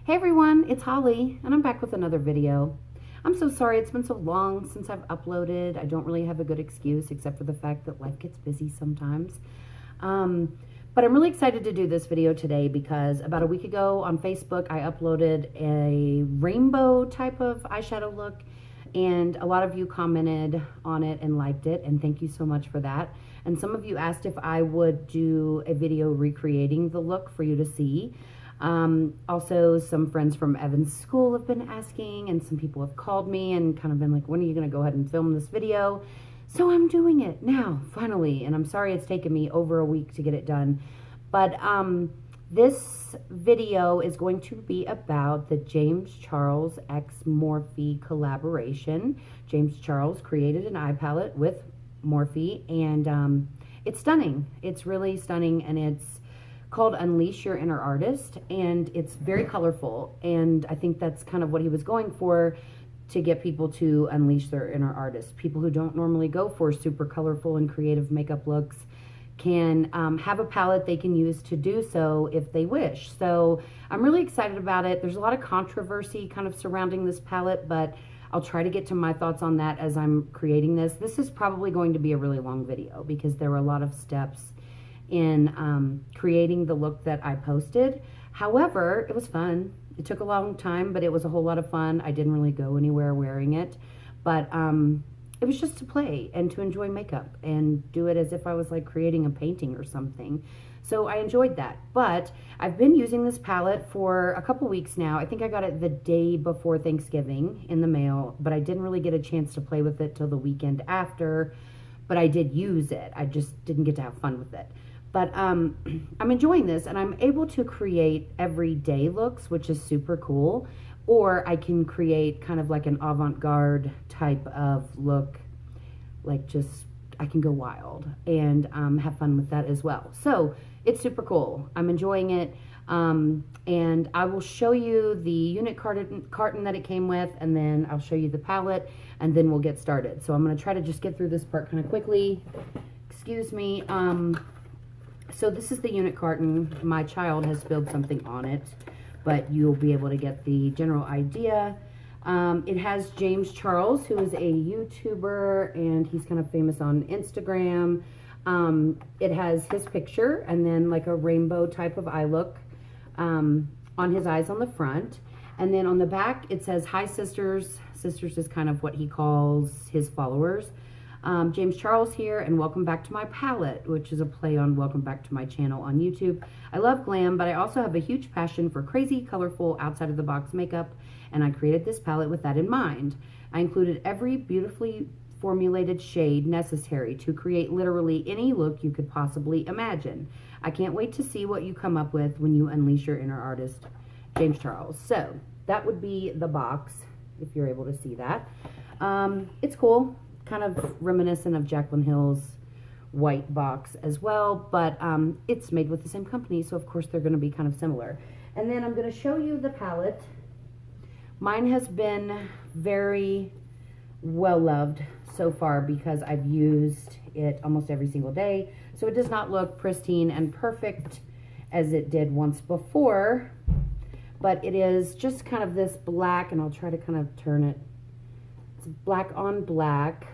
Hey everyone, it's Holly, and I'm back with another video. I'm so sorry it's been so long since I've uploaded. I don't really have a good excuse except for the fact that life gets busy sometimes. But I'm really excited to do this video today because about a week ago on Facebook, I uploaded a rainbow type of eyeshadow look, and a lot of you commented on it and liked it, and thank you so much for that. And some of you asked if I would do a video recreating the look for you to see. Also, some friends from Evan's school have been asking, and some people have called me and kind of been like, when are you going to go ahead and film this video? So I'm doing it now, finally, and I'm sorry it's taken me over a week to get it done. But this video is going to be about the James Charles x Morphe collaboration. James Charles created an eye palette with Morphe, and it's stunning. It's really stunning, and it's called Unleash Your Inner Artist, and it's very colorful, and I think that's kind of what he was going for, to get people to unleash their inner artist. People who don't normally go for super colorful and creative makeup looks can have a palette they can use to do so if they wish. So I'm really excited about it. There's a lot of controversy kind of surrounding this palette, but I'll try to get to my thoughts on that as I'm creating this. This is probably going to be a really long video because there were a lot of steps in creating the look that I posted. However, it was fun. It took a long time, but it was a whole lot of fun. I didn't really go anywhere wearing it, but it was just to play and to enjoy makeup and do it as if I was like creating a painting or something. So I enjoyed that. But I've been using this palette for a couple weeks now. I think I got it the day before Thanksgiving in the mail, but I didn't really get a chance to play with it till the weekend after, but I did use it. I just didn't get to have fun with it. But I'm enjoying this, and I'm able to create everyday looks, which is super cool. Or I can create kind of like an avant-garde type of look, like just, I can go wild and have fun with that as well. So it's super cool. I'm enjoying it. And I will show you the unit carton that it came with, and then I'll show you the palette, and then we'll get started. So I'm going to try to just get through this part kind of quickly. Excuse me. So this is the unit carton. My child has spilled something on it, but you'll be able to get the general idea. It has James Charles, who is a YouTuber, and he's kind of famous on Instagram. It has his picture and then like a rainbow type of eye look on his eyes on the front. And then on the back, it says, "Hi, sisters." Sisters is kind of what he calls his followers. James Charles here, and welcome back to my palette, which is a play on welcome back to my channel on YouTube. I love glam, but I also have a huge passion for crazy, colorful, outside of the box makeup, and I created this palette with that in mind. I included every beautifully formulated shade necessary to create literally any look you could possibly imagine. I can't wait to see what you come up with when you unleash your inner artist, James Charles. So that would be the box, if you're able to see that. It's cool. Kind of reminiscent of Jaclyn Hill's white box as well, but it's made with the same company, so of course they're going to be kind of similar. And then I'm going to show you the palette. Mine has been very well loved so far because I've used it almost every single day, so it does not look pristine and perfect as it did once before, but it is just kind of this black, and I'll try to kind of turn it. It's black on black,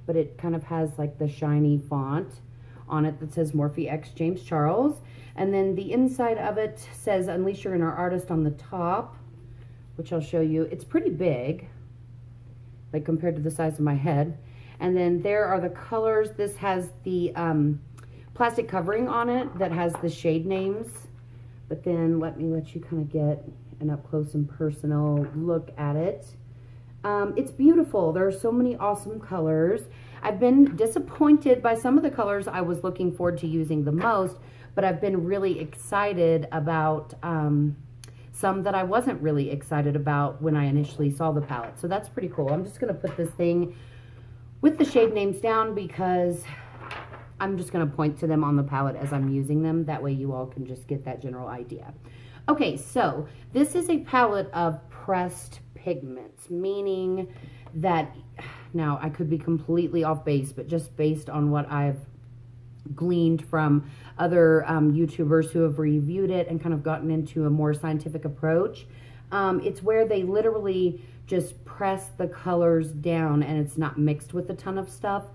but it kind of has like the shiny font on it that says Morphe x James Charles. And then the inside of it says Unleash Your Inner Artist on the top, which I'll show you. It's pretty big, like compared to the size of my head. And then there are the colors. This has the plastic covering on it that has the shade names. But then let you kind of get an up close and personal look at it. It's beautiful. There are so many awesome colors. I've been disappointed by some of the colors I was looking forward to using the most, but I've been really excited about some that I wasn't really excited about when I initially saw the palette. So that's pretty cool. I'm just going to put this thing with the shade names down because I'm just going to point to them on the palette as I'm using them. That way you all can just get that general idea. Okay, so this is a palette of pressed pigments, meaning that, now I could be completely off base, but just based on what I've gleaned from other YouTubers who have reviewed it and kind of gotten into a more scientific approach, It's where they literally just press the colors down and it's not mixed with a ton of stuff.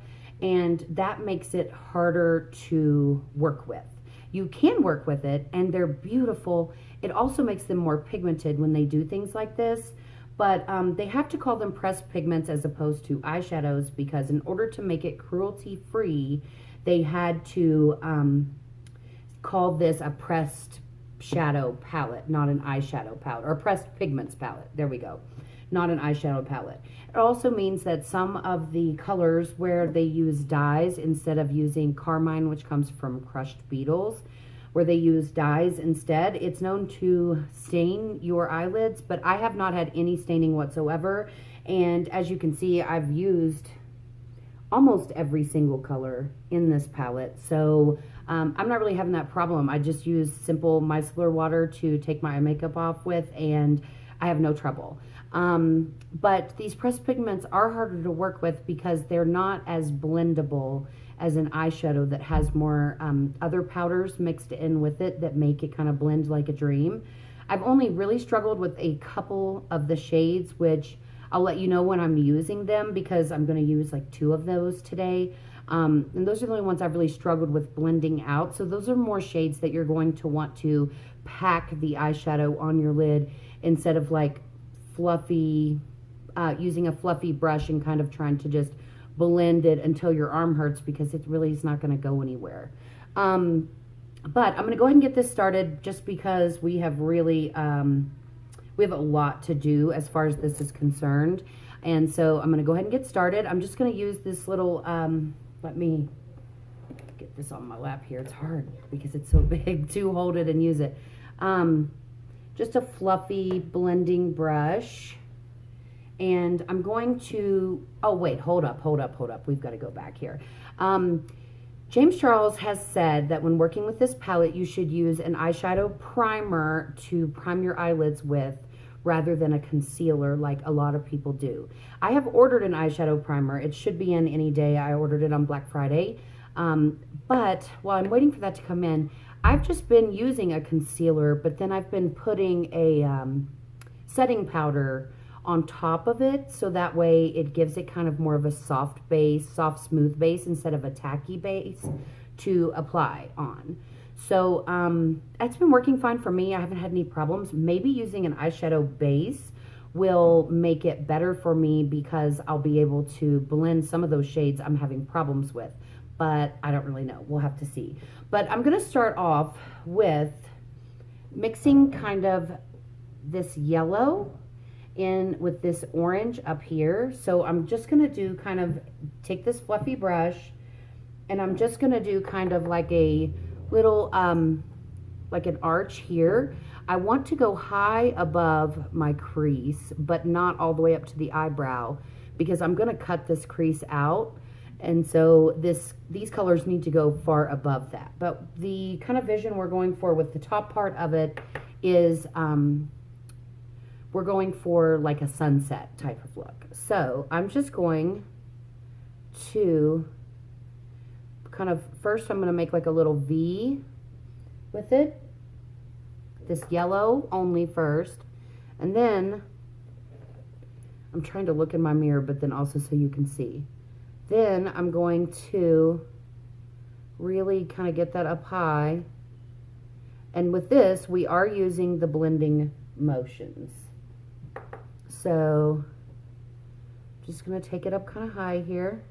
And that makes it harder to work with. You can work with it and they're beautiful. It also makes them more pigmented when they do things like this. But they have to call them pressed pigments as opposed to eyeshadows, because in order to make it cruelty free, they had to call this a pressed shadow palette, not an eyeshadow palette, or pressed pigments palette. There we go. Not an eyeshadow palette. It also means that some of the colors where they use dyes instead of using carmine, which comes from crushed beetles, where they use dyes instead, it's known to stain your eyelids, but I have not had any staining whatsoever. And as you can see, I've used almost every single color in this palette. So I'm not really having that problem. I just use simple micellar water to take my eye makeup off with, and I have no trouble. But these pressed pigments are harder to work with because they're not as blendable as an eyeshadow that has more other powders mixed in with it that make it kind of blend like a dream. I've only really struggled with a couple of the shades, which I'll let you know when I'm using them, because I'm going to use like 2 of those today. And those are the only ones I've really struggled with blending out. So those are more shades that you're going to want to pack the eyeshadow on your lid instead of like fluffy, using a fluffy brush and kind of trying to just blend it until your arm hurts, because it really is not going to go anywhere. But I'm going to go ahead and get this started just because we have really, we have a lot to do as far as this is concerned. And so I'm going to go ahead and get started. I'm just going to use this little, let me get this on my lap here. It's hard because it's so big to hold it and use it. Just a fluffy blending brush. And I'm going to, oh wait, hold up. We've got to go back here. James Charles has said that when working with this palette, you should use an eyeshadow primer to prime your eyelids with, rather than a concealer like a lot of people do. I have ordered an eyeshadow primer. It should be in any day. I ordered it on Black Friday. But while I'm waiting for that to come in, I've just been using a concealer, but then I've been putting a setting powder on top of it, so that way it gives it kind of more of a soft base, soft smooth base instead of a tacky base to apply on. So that's been working fine for me. I haven't had any problems. Maybe using an eyeshadow base will make it better for me, because I'll be able to blend some of those shades I'm having problems with, but I don't really know. We'll have to see. But I'm going to start off with mixing kind of this yellow in with this orange up here. So I'm just going to do kind of, take this fluffy brush, and I'm just going to do kind of like a little, like an arch here. I want to go high above my crease, but not all the way up to the eyebrow, because I'm going to cut this crease out. And so these colors need to go far above that. But the kind of vision we're going for with the top part of it is, we're going for like a sunset type of look. So I'm just going to kind of, first I'm going to make like a little V with it, this yellow only first, and then I'm trying to look in my mirror, but then also so you can see. Then I'm going to really kind of get that up high, and with this we are using the blending motions. So just going to take it up kind of high here.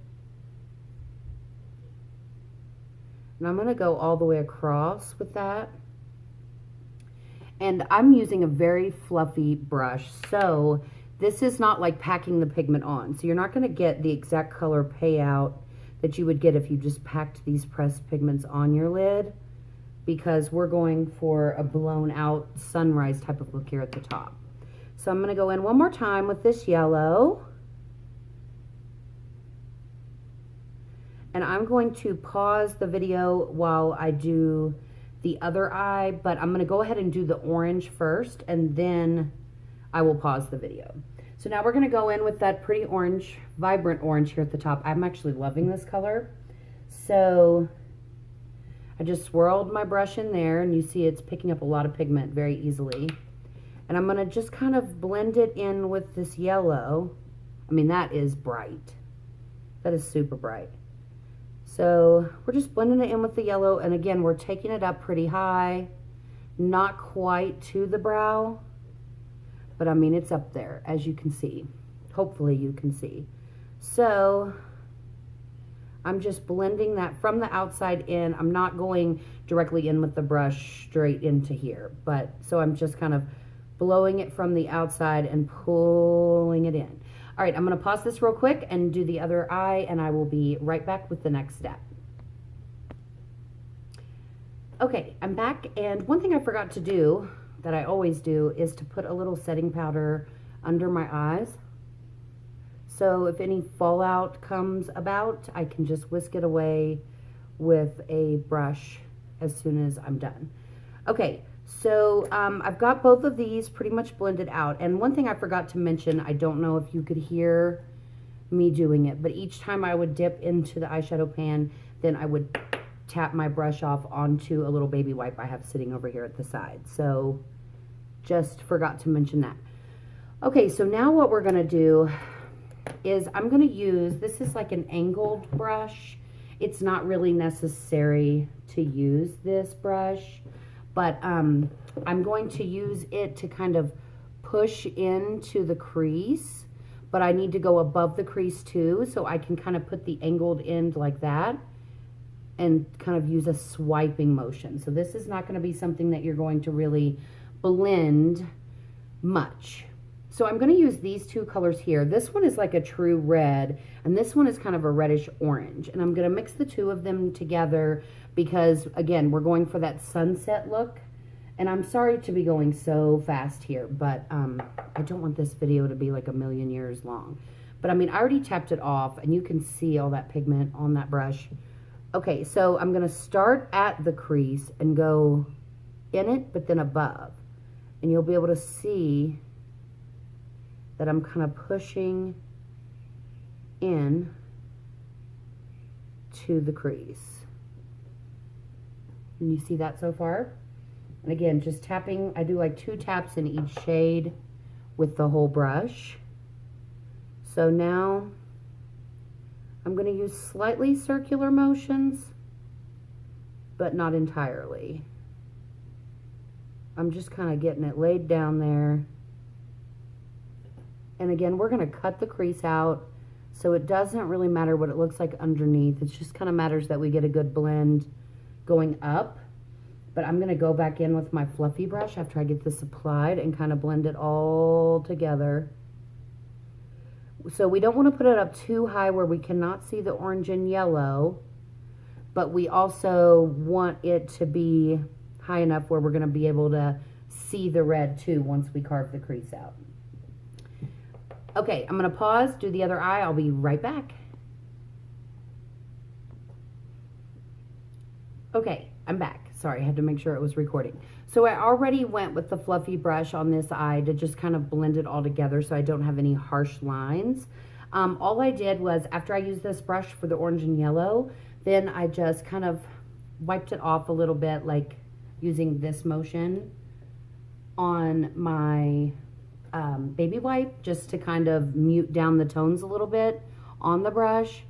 And I'm going to go all the way across with that. And I'm using a very fluffy brush. So this is not like packing the pigment on. So you're not going to get the exact color payout that you would get if you just packed these pressed pigments on your lid, because we're going for a blown out sunrise type of look here at the top. So I'm going to go in one more time with this yellow. And I'm going to pause the video while I do the other eye, but I'm going to go ahead and do the orange first, and then I will pause the video. So now we're going to go in with that pretty orange, vibrant orange here at the top. I'm actually loving this color. So I just swirled my brush in there, and you see it's picking up a lot of pigment very easily. And I'm going to just kind of blend it in with this yellow. I mean, that is bright. That is super bright. So we're just blending it in with the yellow. And again, we're taking it up pretty high. Not quite to the brow. But I mean, it's up there, as you can see. Hopefully you can see. So I'm just blending that from the outside in. I'm not going directly in with the brush straight into here. But so I'm just kind of blowing it from the outside and pulling it in. All right, I'm going to pause this real quick and do the other eye, and I will be right back with the next step. Okay, I'm back, and one thing I forgot to do that I always do is to put a little setting powder under my eyes. So if any fallout comes about, I can just whisk it away with a brush as soon as I'm done. Okay, so I've got both of these pretty much blended out. And one thing I forgot to mention, I don't know if you could hear me doing it, but each time I would dip into the eyeshadow pan, then I would tap my brush off onto a little baby wipe I have sitting over here at the side. So just forgot to mention that. Okay, so now what we're gonna do is I'm gonna use, this is like an angled brush. It's not really necessary to use this brush, but I'm going to use it to kind of push into the crease, but I need to go above the crease too, so I can kind of put the angled end like that and kind of use a swiping motion. So this is not going to be something that you're going to really blend much. So I'm going to use these two colors here. This one is like a true red, and this one is kind of a reddish orange. And I'm going to mix the two of them together because, again, we're going for that sunset look. And I'm sorry to be going so fast here, but I don't want this video to be like a million years long. But I mean, I already tapped it off, and you can see all that pigment on that brush. Okay, so I'm going to start at the crease and go in it, but then above. And you'll be able to see that I'm kind of pushing in to the crease. And you see that so far? And again, just tapping, I do like 2 taps in each shade with the whole brush. So now I'm going to use slightly circular motions, but not entirely. I'm just kind of getting it laid down there. And again, we're going to cut the crease out, so it doesn't really matter what it looks like underneath. It just kind of matters that we get a good blend going up. But I'm going to go back in with my fluffy brush after I get this applied and kind of blend it all together. So we don't want to put it up too high where we cannot see the orange and yellow, but we also want it to be high enough where we're going to be able to see the red too once we carve the crease out. Okay, I'm going to pause, do the other eye. I'll be right back. Okay, I'm back. Sorry, I had to make sure it was recording. So I already went with the fluffy brush on this eye to just kind of blend it all together so I don't have any harsh lines. All I did was, after I used this brush for the orange and yellow, then I just kind of wiped it off a little bit, like using this motion on my baby wipe, just to kind of mute down the tones a little bit on the brush.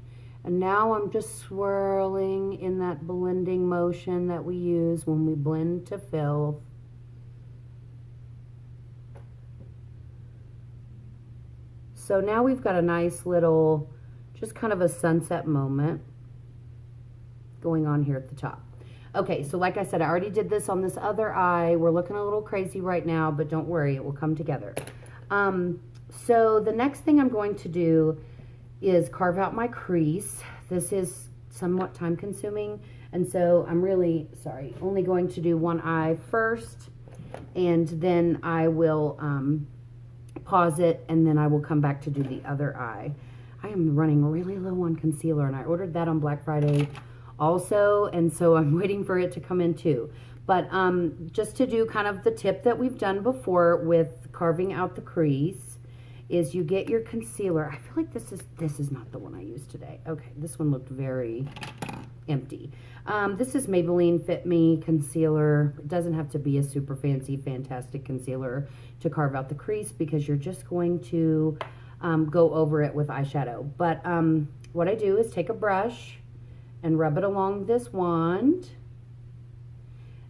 And now I'm just swirling in that blending motion that we use when we blend to fill. So now we've got a nice little, just kind of a sunset moment going on here at the top. Okay, so like I said, I already did this on this other eye. We're looking a little crazy right now, but don't worry, it will come together. So the next thing I'm going to do is carve out my crease. This is somewhat time consuming, and so I'm really, only going to do one eye first, and then I will pause it, and then I will come back to do the other eye. I am running really low on concealer, and I ordered that on Black Friday also, and so I'm waiting for it to come in too. But just to do kind of the tip that we've done before with carving out the crease, is you get your concealer. I feel like this is not the one I used today. Okay, this one looked very empty. This is Maybelline Fit Me concealer. It doesn't have to be a super fancy, fantastic concealer to carve out the crease because you're just going to go over it with eyeshadow. But what I do is take a brush and rub it along this wand.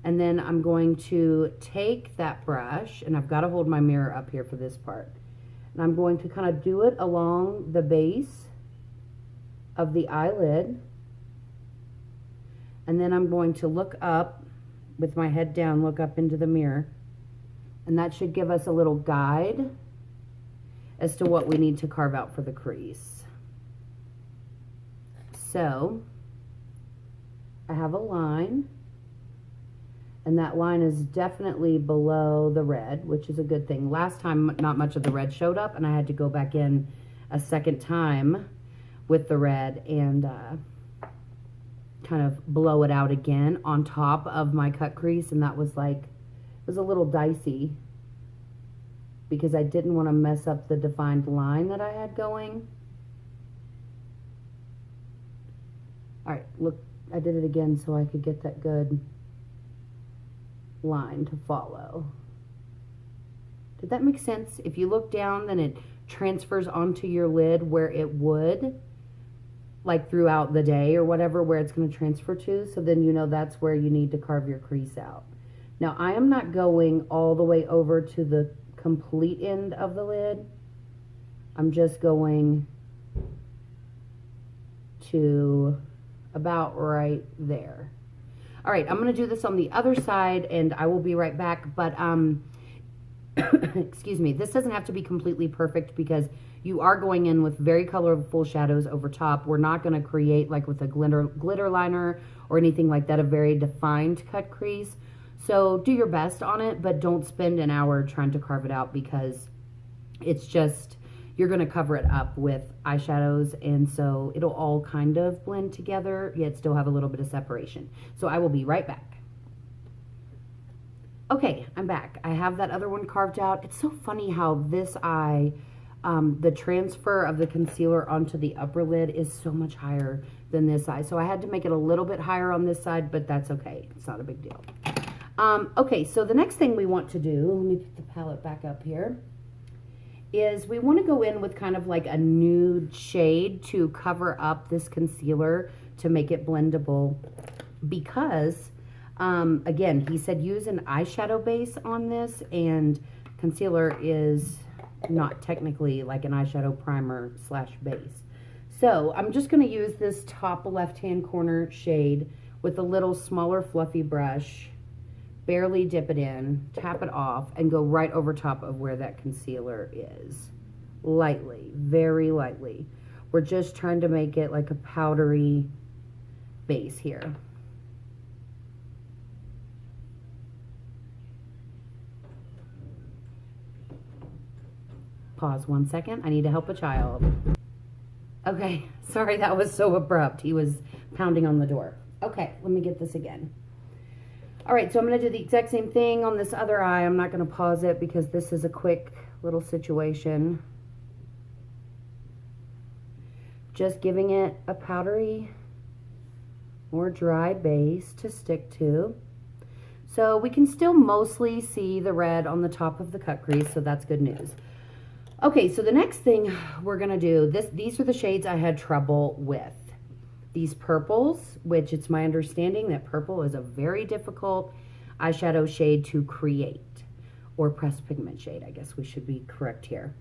And then I'm going to take that brush, and I've got to hold my mirror up here for this part. And I'm going to kind of do it along the base of the eyelid. And then I'm going to look up with my head down, look up into the mirror. And that should give us a little guide as to what we need to carve out for the crease. So I have a line, and that line is definitely below the red, which is a good thing. Last time, not much of the red showed up, and I had to go back in a second time with the red and kind of blow it out again on top of my cut crease, and that was like, it was a little dicey because I didn't want to mess up the defined line that I had going. All right, look, I did it again so I could get that good line to follow. Did that make sense? If you look down, then it transfers onto your lid where it would, like throughout the day or whatever, where it's going to transfer to. So then you know that's where you need to carve your crease out. Now I am not going all the way over to the complete end of the lid. I'm just going to about right there. All right, I'm going to do this on the other side and I will be right back. But excuse me, this doesn't have to be completely perfect because you are going in with very colorful shadows over top. We're not going to create, like with a glitter liner or anything like that, a very defined cut crease. So do your best on it, but don't spend an hour trying to carve it out because it's just, you're going to cover it up with eyeshadows, and so it'll all kind of blend together, yet still have a little bit of separation. So I will be right back. Okay, I'm back. I have that other one carved out. It's so funny how this eye, the transfer of the concealer onto the upper lid is so much higher than this eye. So I had to make it a little bit higher on this side, but that's okay. It's not a big deal. Okay, so the next thing we want to do, let me put the palette back up here, is we want to go in with kind of like a nude shade to cover up this concealer to make it blendable because, again, he said use an eyeshadow base on this, and concealer is not technically like an eyeshadow primer slash base. So I'm just going to use this top left-hand corner shade with a little smaller fluffy brush, barely dip it in, tap it off, and go right over top of where that concealer is. Lightly, very lightly. We're just trying to make it like a powdery base here. Pause 1 second. I need to help a child. Okay, sorry that was so abrupt. He was pounding on the door. Okay, let me get this again. All right, so I'm going to do the exact same thing on this other eye. I'm not going to pause it because this is a quick little situation. Just giving it a powdery or dry base to stick to. So we can still mostly see the red on the top of the cut crease, so that's good news. Okay, so the next thing we're going to do, these are the shades I had trouble with. These purples, which it's my understanding that purple is a very difficult eyeshadow shade to create, or pressed pigment shade, I guess we should be correct here.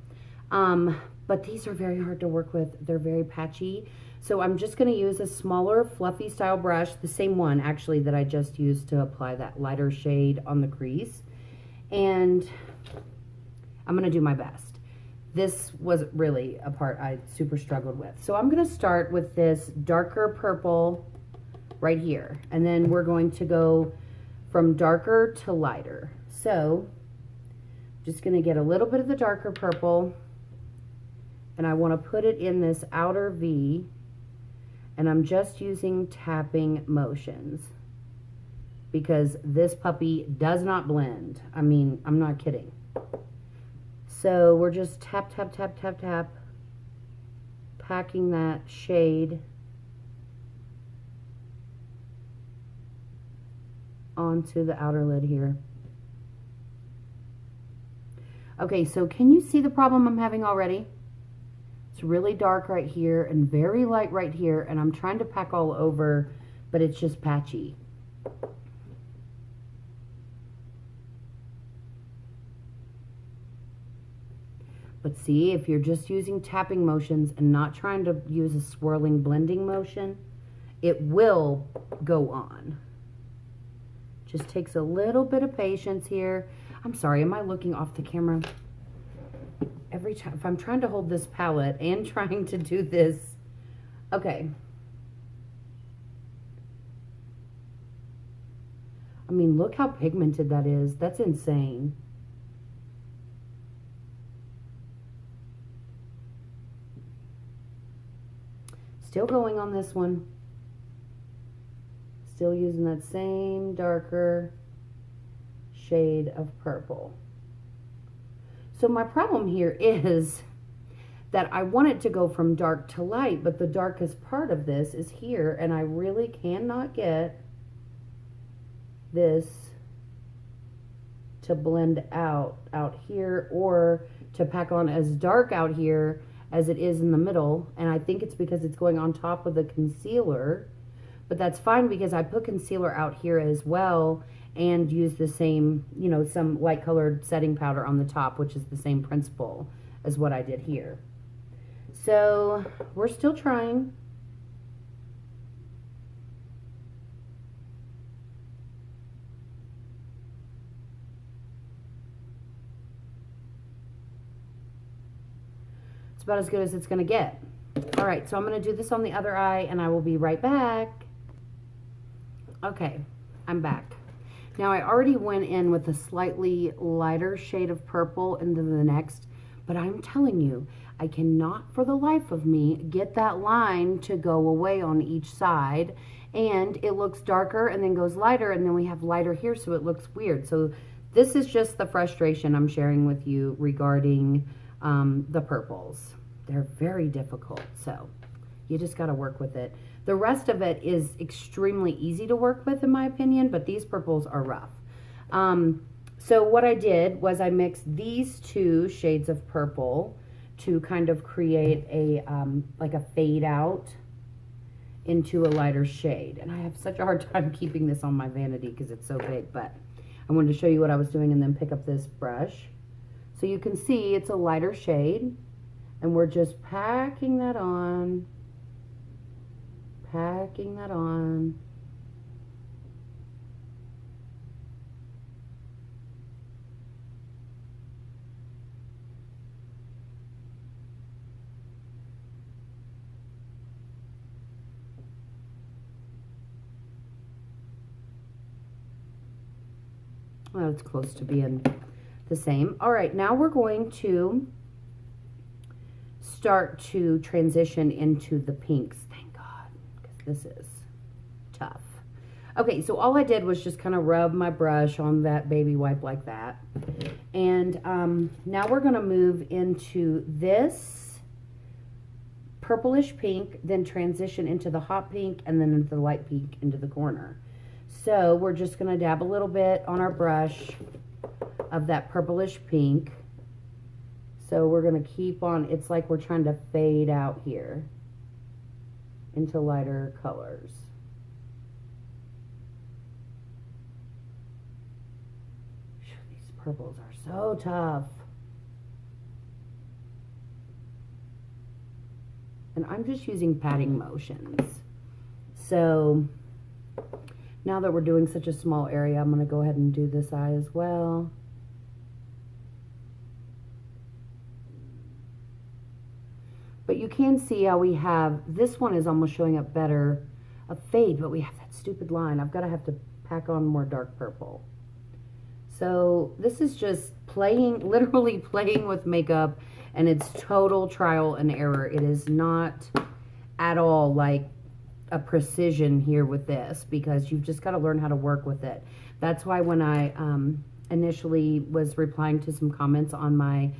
But these are very hard to work with. They're very patchy. So I'm just going to use a smaller fluffy style brush, the same one actually that I just used to apply that lighter shade on the crease. And I'm going to do my best. This was really a part I super struggled with. So I'm going to start with this darker purple right here. And then we're going to go from darker to lighter. So I'm just going to get a little bit of the darker purple, and I want to put it in this outer V, and I'm just using tapping motions because this puppy does not blend. I mean, I'm not kidding. So we're just tap, tap, tap, tap, tap, packing that shade onto the outer lid here. Okay, so can you see the problem I'm having already? It's really dark right here and very light right here, and I'm trying to pack all over, but it's just patchy. But see, if you're just using tapping motions and not trying to use a swirling blending motion, it will go on. Just takes a little bit of patience here. I'm sorry, am I looking off the camera? Every time, if I'm trying to hold this palette and trying to do this, okay. I mean, look how pigmented that is. That's insane. Still going on this one. Still using that same darker shade of purple. So my problem here is that I want it to go from dark to light, but the darkest part of this is here, and I really cannot get this to blend out here, or to pack on as dark out here as it is in the middle. And I think it's because it's going on top of the concealer, but that's fine because I put concealer out here as well and use the same, you know, some light colored setting powder on the top, which is the same principle as what I did here. So we're still trying. It's about as good as it's gonna get. All right, so I'm gonna do this on the other eye and I will be right back. Okay, I'm back. Now I already went in with a slightly lighter shade of purple into the next, but I'm telling you, I cannot for the life of me get that line to go away on each side, and it looks darker and then goes lighter, and then we have lighter here, so it looks weird. So this is just the frustration I'm sharing with you regarding the purples. They're very difficult, so you just got to work with it. The rest of it is extremely easy to work with in my opinion, but these purples are rough. So what I did was I mixed these two shades of purple to kind of create a like a fade out into a lighter shade. And I have such a hard time keeping this on my vanity because it's so big, but I wanted to show you what I was doing and then pick up this brush. So you can see it's a lighter shade, and we're just packing that on. Packing that on. Well, it's close to being the same. All right, now we're going to start to transition into the pinks. Thank God, because this is tough. Okay, so all I did was just kind of rub my brush on that baby wipe like that. And now we're going to move into this purplish pink, then transition into the hot pink, and then into the light pink into the corner. So we're just going to dab a little bit on our brush of that purplish pink. So we're going to keep on, it's like we're trying to fade out here into lighter colors. These purples are so tough. And I'm just using patting motions. So now that we're doing such a small area, I'm going to go ahead and do this eye as well. But you can see how we have, this one is almost showing up better, a fade, but we have that stupid line. I've got to have to pack on more dark purple. So this is just playing, literally playing with makeup, and it's total trial and error. It is not at all like a precision here with this, because you've just got to learn how to work with it. That's why when I initially was replying to some comments on my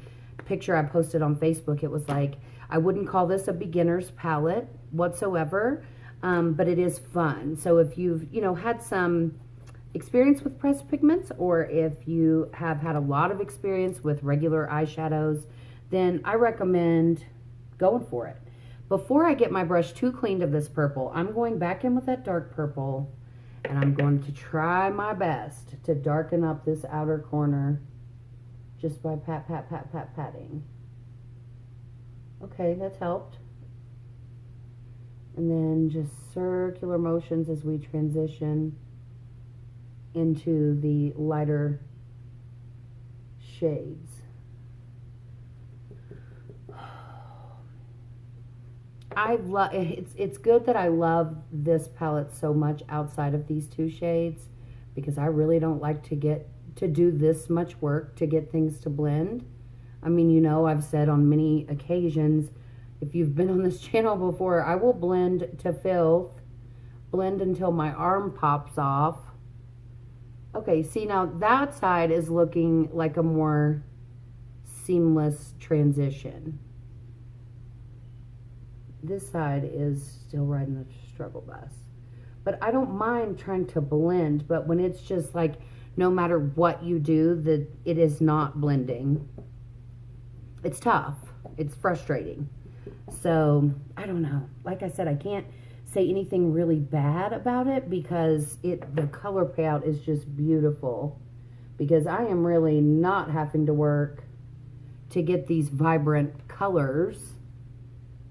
picture I posted on Facebook, it was like, I wouldn't call this a beginner's palette whatsoever, but it is fun. So if you've, you know, had some experience with pressed pigments, or if you have had a lot of experience with regular eyeshadows, then I recommend going for it. Before I get my brush too cleaned of this purple, I'm going back in with that dark purple, and I'm going to try my best to darken up this outer corner just by patting. Okay, that's helped. And then just circular motions as we transition into the lighter shades. It's good that I love this palette so much outside of these two shades, because I really don't like to do this much work to get things to blend. I mean, you know, I've said on many occasions, if you've been on this channel before, I will blend to filth, blend until my arm pops off. Okay, see, now that side is looking like a more seamless transition. This side is still riding the struggle bus. But I don't mind trying to blend, but when it's just like, no matter what you do, it is not blending. It's tough. It's frustrating. So, I don't know. Like I said, I can't say anything really bad about it, because the color payout is just beautiful. Because I am really not having to work to get these vibrant colors.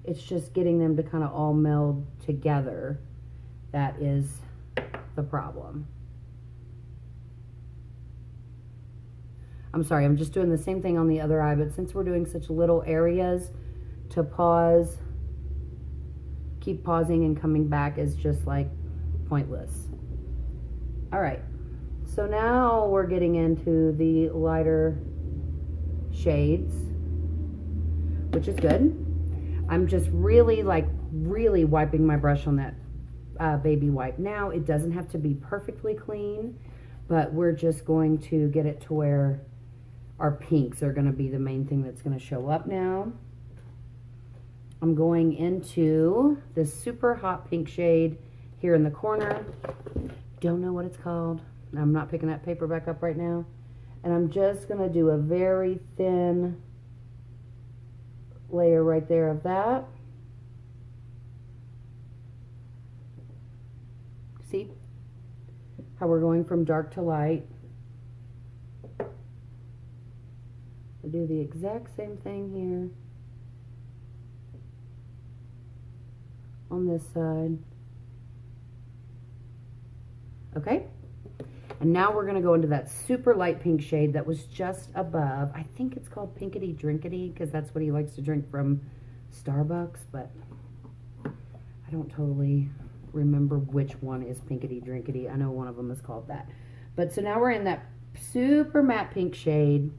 It's just getting them to kind of all meld together that is the problem. I'm sorry, I'm just doing the same thing on the other eye, but since we're doing such little areas, to pause, keep pausing and coming back is just like pointless. All right, so now we're getting into the lighter shades, which is good. I'm just really wiping my brush on that baby wipe. Now, it doesn't have to be perfectly clean, but we're just going to get it to where our pinks are going to be the main thing that's going to show up now. I'm going into this super hot pink shade here in the corner. Don't know what it's called. I'm not picking that paper back up right now. And I'm just going to do a very thin layer right there of that. See how we're going from dark to light? I'll do the exact same thing here on this side. Okay, and now we're going to go into that super light pink shade that was just above. I think it's called Pinkity Drinkity, because that's what he likes to drink from Starbucks, but I don't totally remember which one is Pinkity Drinkity. I know one of them is called that. But so now we're in that super matte pink shade.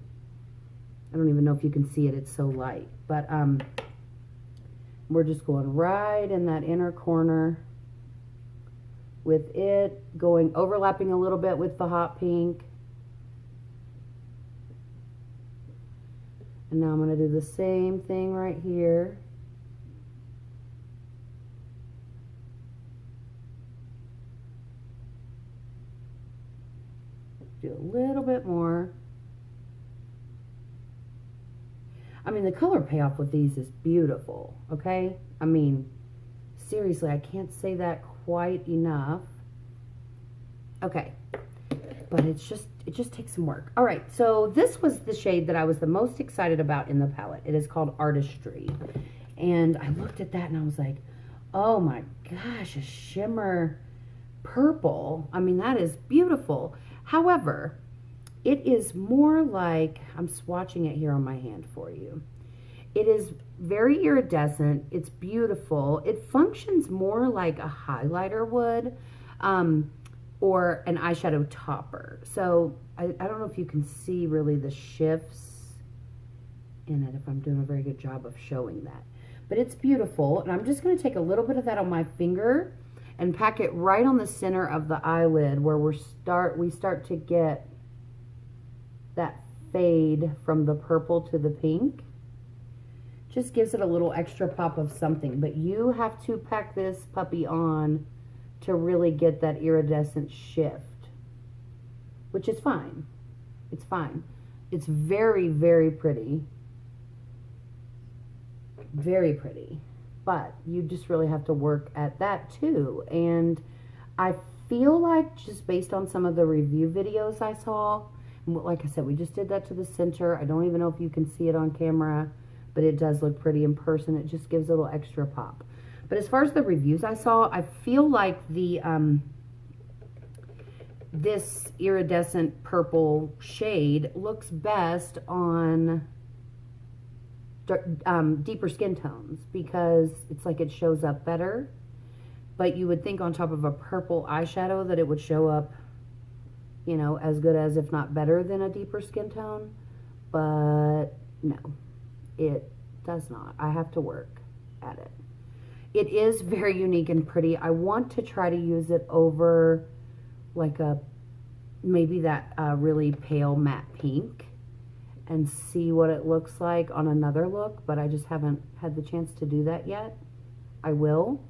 I don't even know if you can see it, it's so light. But we're just going right in that inner corner with it, overlapping a little bit with the hot pink. And now I'm going to do the same thing right here. Do a little bit more. I mean, the color payoff with these is beautiful, okay? I mean, seriously, I can't say that quite enough. Okay, but it just takes some work. All right, so this was the shade that I was the most excited about in the palette. It is called Artistry. And I looked at that and I was like, oh my gosh, a shimmer purple. I mean, that is beautiful. However, it is more like, I'm swatching it here on my hand for you. It is very iridescent. It's beautiful. It functions more like a highlighter would, or an eyeshadow topper. So I don't know if you can see really the shifts in it, if I'm doing a very good job of showing that. But it's beautiful, and I'm just going to take a little bit of that on my finger and pack it right on the center of the eyelid, where we start to get that fade from the purple to the pink. Just gives it a little extra pop of something, but you have to pack this puppy on to really get that iridescent shift. which is fine. It's fine. It's very, very pretty. Very pretty. But you just really have to work at that too. And I feel like just based on some of the review videos I saw, like I said, we just did that to the center. I don't even know if you can see it on camera, but it does look pretty in person. It just gives a little extra pop. But as far as the reviews I saw, I feel like the this iridescent purple shade looks best on deeper skin tones because it's like it shows up better. But you would think on top of a purple eyeshadow that it would show up, you know, as good as, if not better than a deeper skin tone. But no, it does not. I have to work at it. It is very unique and pretty. I want to try to use it over like maybe that really pale matte pink and see what it looks like on another look, but I just haven't had the chance to do that yet. I will.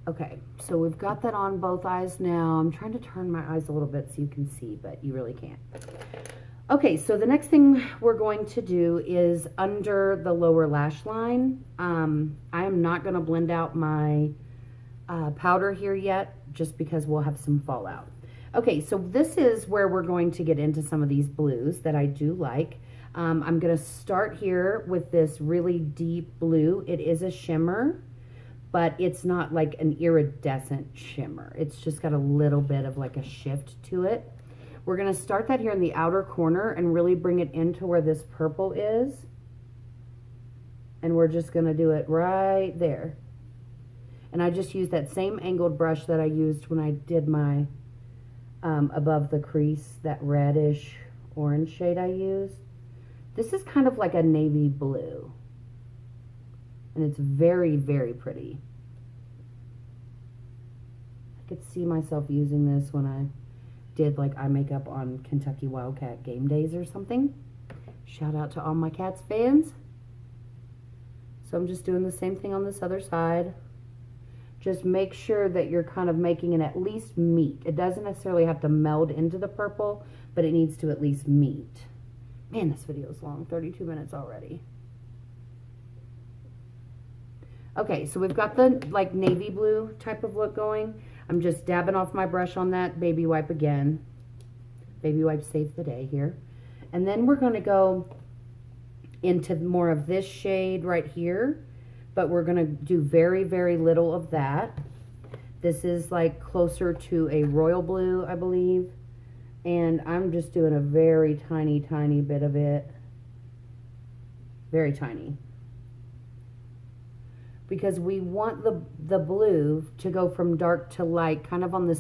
Okay, so we've got that on both eyes now. I'm trying to turn my eyes a little bit so you can see, but you really can't. Okay, so the next thing we're going to do is under the lower lash line. I am not going to blend out my powder here yet, just because we'll have some fallout. Okay, so this is where we're going to get into some of these blues that I do like. I'm going to start here with this really deep blue. It is a shimmer, but it's not like an iridescent shimmer. It's just got a little bit of like a shift to it. We're going to start that here in the outer corner and really bring it into where this purple is. And we're just going to do it right there. And I just used that same angled brush that I used when I did my above the crease, that reddish orange shade I used. This is kind of like a navy blue. And it's very, very pretty. I could see myself using this when I did like eye makeup on Kentucky Wildcat game days or something. Shout out to all my Cats fans. So I'm just doing the same thing on this other side. Just make sure that you're kind of making it at least meet. It doesn't necessarily have to meld into the purple, but it needs to at least meet. Man, this video is long, 32 minutes already. Okay, so we've got the like navy blue type of look going. I'm just dabbing off my brush on that baby wipe again. Baby wipe saved the day here. And then we're going to go into more of this shade right here. But we're going to do very, very little of that. This is like closer to a royal blue, I believe. And I'm just doing a very tiny, tiny bit of it. Very tiny. Because we want the blue to go from dark to light kind of on the